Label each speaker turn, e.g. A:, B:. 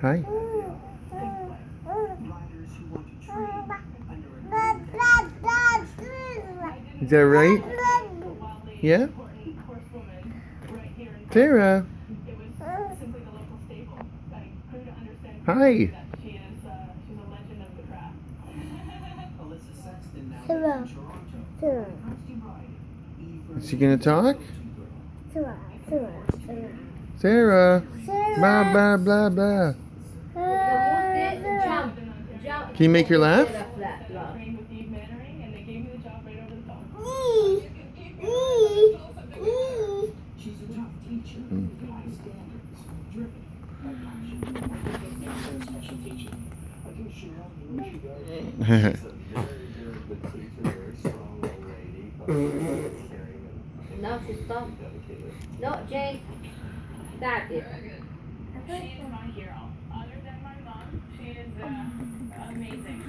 A: Hi. Is that right? Yeah? Sarah. Hi.
B: Sarah. Sarah.
A: Is she gonna talk?
B: Sarah. Sarah.
A: Sarah.
B: Sarah.
A: Blah blah blah blah. Can you make her laugh?
C: No, she stopped. No, Jane. Stop it.
D: She is my hero. Other than my mom, she is amazing.